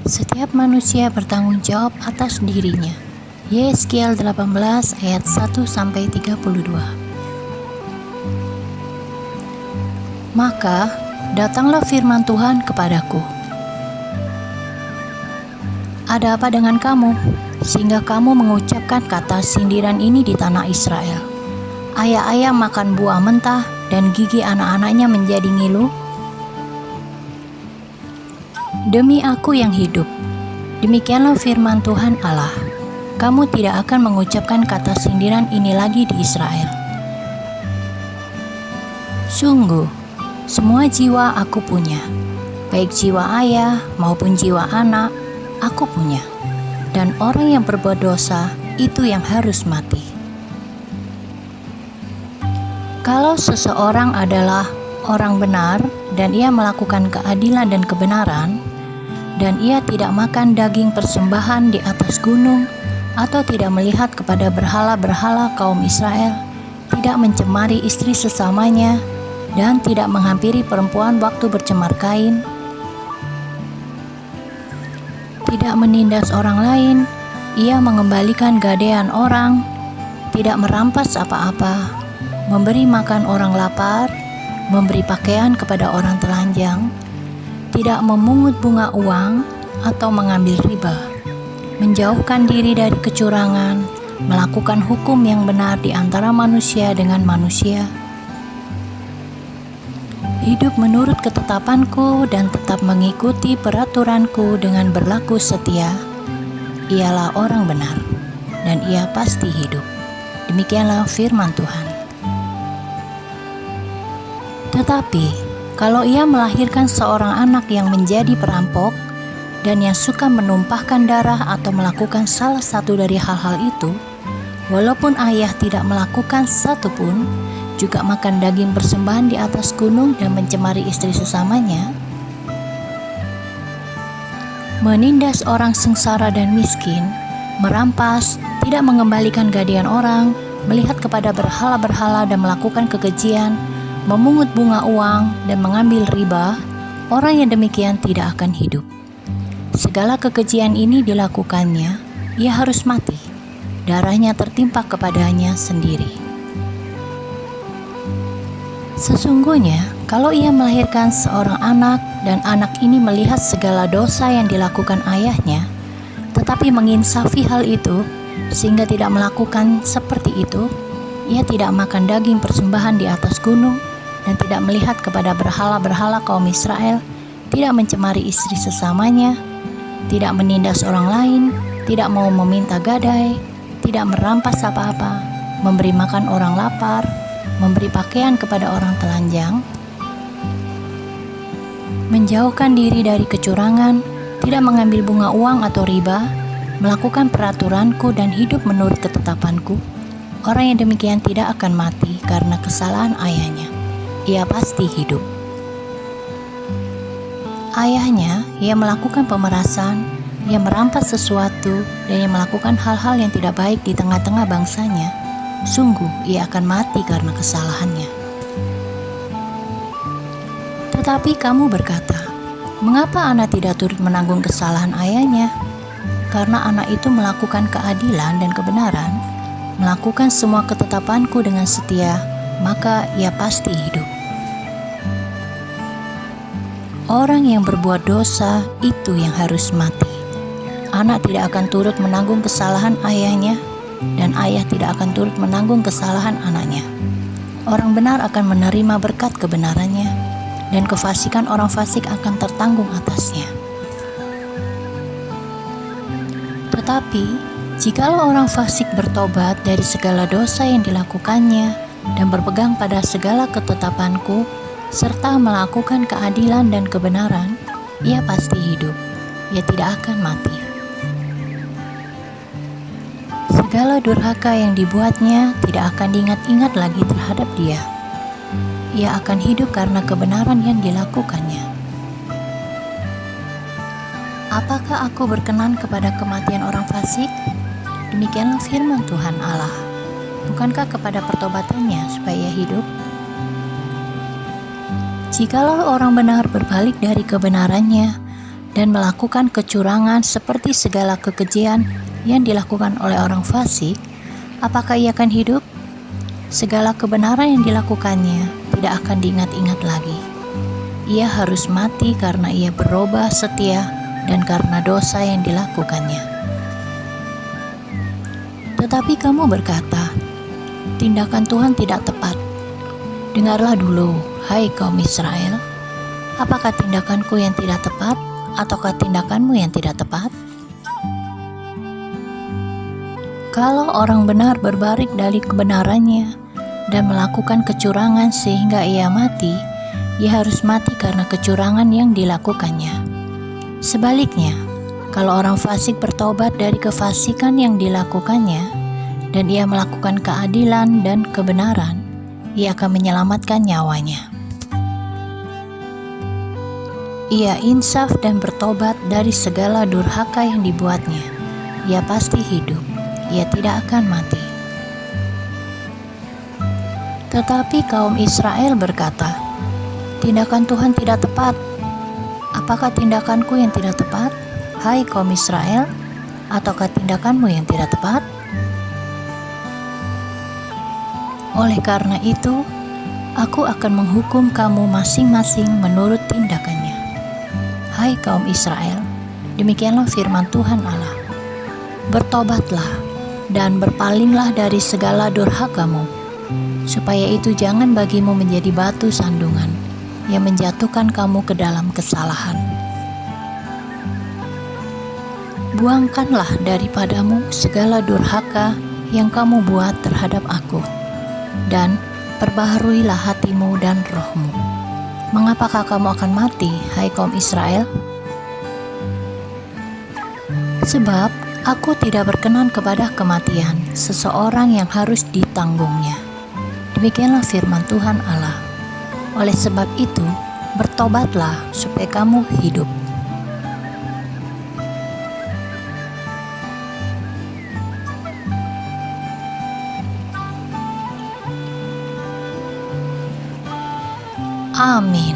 Setiap manusia bertanggung jawab atas dirinya. Yeskiel 18 ayat 1-32. Maka datanglah firman Tuhan kepadaku. Ada apa dengan kamu, sehingga kamu mengucapkan kata sindiran ini di tanah Israel? Ayah-ayah makan buah mentah dan gigi anak-anaknya menjadi ngilu? Demi aku yang hidup, demikianlah firman Tuhan Allah, kamu tidak akan mengucapkan kata sindiran ini lagi di Israel. Sungguh, semua jiwa aku punya, baik jiwa ayah maupun jiwa anak, aku punya, dan orang yang berbuat dosa itu yang harus mati. Kalau seseorang adalah orang benar dan ia melakukan keadilan dan kebenaran, dan ia tidak makan daging persembahan di atas gunung, atau tidak melihat kepada berhala-berhala kaum Israel, tidak mencemari istri sesamanya, dan tidak menghampiri perempuan waktu bercemar kain, tidak menindas orang lain, ia mengembalikan gadaian orang, tidak merampas apa-apa, memberi makan orang lapar, memberi pakaian kepada orang telanjang, tidak memungut bunga uang atau mengambil riba, menjauhkan diri dari kecurangan, melakukan hukum yang benar di antara manusia dengan manusia, hidup menurut ketetapanku dan tetap mengikuti peraturanku dengan berlaku setia, ialah orang benar, dan ia pasti hidup. Demikianlah firman Tuhan. Tetapi kalau ia melahirkan seorang anak yang menjadi perampok dan yang suka menumpahkan darah atau melakukan salah satu dari hal-hal itu, walaupun ayah tidak melakukan satu pun, juga makan daging persembahan di atas gunung dan mencemari istri sesamanya, menindas orang sengsara dan miskin, merampas, tidak mengembalikan gadaian orang, melihat kepada berhala-berhala dan melakukan kekejian, memungut bunga uang dan mengambil riba, orang yang demikian tidak akan hidup. Segala kekejian ini dilakukannya, ia harus mati, darahnya tertimpa kepadanya sendiri. Sesungguhnya, kalau ia melahirkan seorang anak dan anak ini melihat segala dosa yang dilakukan ayahnya, tetapi menginsafi hal itu sehingga tidak melakukan seperti itu, ia tidak makan daging persembahan di atas gunung, dan tidak melihat kepada berhala-berhala kaum Israel, tidak mencemari istri sesamanya, tidak menindas orang lain, tidak mau meminta gadai, tidak merampas apa-apa, memberi makan orang lapar, memberi pakaian kepada orang telanjang, menjauhkan diri dari kecurangan, tidak mengambil bunga uang atau riba, melakukan peraturanku dan hidup menurut ketetapanku, orang yang demikian tidak akan mati karena kesalahan ayahnya. Ia pasti hidup. Ayahnya, ia melakukan pemerasan, ia merampas sesuatu, dan ia melakukan hal-hal yang tidak baik di tengah-tengah bangsanya, sungguh ia akan mati karena kesalahannya. Tetapi kamu berkata, mengapa anak tidak turut menanggung kesalahan ayahnya? Karena anak itu melakukan keadilan dan kebenaran, melakukan semua ketetapanku dengan setia, maka ia pasti hidup. Orang yang berbuat dosa itu yang harus mati. Anak tidak akan turut menanggung kesalahan ayahnya, dan ayah tidak akan turut menanggung kesalahan anaknya. Orang benar akan menerima berkat kebenarannya, dan kefasikan orang fasik akan tertanggung atasnya. Tetapi, jikalau orang fasik bertobat dari segala dosa yang dilakukannya, dan berpegang pada segala ketetapanku, serta melakukan keadilan dan kebenaran, ia pasti hidup, ia tidak akan mati. Segala durhaka yang dibuatnya tidak akan diingat-ingat lagi terhadap dia. Ia akan hidup karena kebenaran yang dilakukannya. Apakah aku berkenan kepada kematian orang fasik? Demikianlah firman Tuhan Allah. Bukankah kepada pertobatannya supaya ia hidup? Jikalau orang benar berbalik dari kebenarannya dan melakukan kecurangan seperti segala kekejian yang dilakukan oleh orang fasik, apakah ia akan hidup? Segala kebenaran yang dilakukannya tidak akan diingat-ingat lagi. Ia harus mati karena ia berubah setia dan karena dosa yang dilakukannya. Tetapi kamu berkata, tindakan Tuhan tidak tepat. Dengarlah dulu, hai kaum Israel, apakah tindakanku yang tidak tepat, ataukah tindakanmu yang tidak tepat? Kalau orang benar berbalik dari kebenarannya dan melakukan kecurangan sehingga ia mati, ia harus mati karena kecurangan yang dilakukannya. Sebaliknya, kalau orang fasik bertobat dari kefasikan yang dilakukannya dan ia melakukan keadilan dan kebenaran, ia akan menyelamatkan nyawanya. Ia insaf dan bertobat dari segala durhaka yang dibuatnya. Ia pasti hidup, ia tidak akan mati. Tetapi kaum Israel berkata, tindakan Tuhan tidak tepat. Apakah tindakanku yang tidak tepat, hai kaum Israel, ataukah tindakanmu yang tidak tepat? Oleh karena itu, aku akan menghukum kamu masing-masing menurut tindakannya. Hai kaum Israel, demikianlah firman Tuhan Allah. Bertobatlah dan berpalinglah dari segala durhakamu, supaya itu jangan bagimu menjadi batu sandungan yang menjatuhkan kamu ke dalam kesalahan. Buangkanlah daripadamu segala durhaka yang kamu buat terhadap aku, dan perbaharuilah hatimu dan rohmu. Mengapakah kamu akan mati, hai kaum Israel? Sebab aku tidak berkenan kepada kematian seseorang yang harus ditanggungnya. Demikianlah firman Tuhan Allah. Oleh sebab itu, bertobatlah supaya kamu hidup. Amin.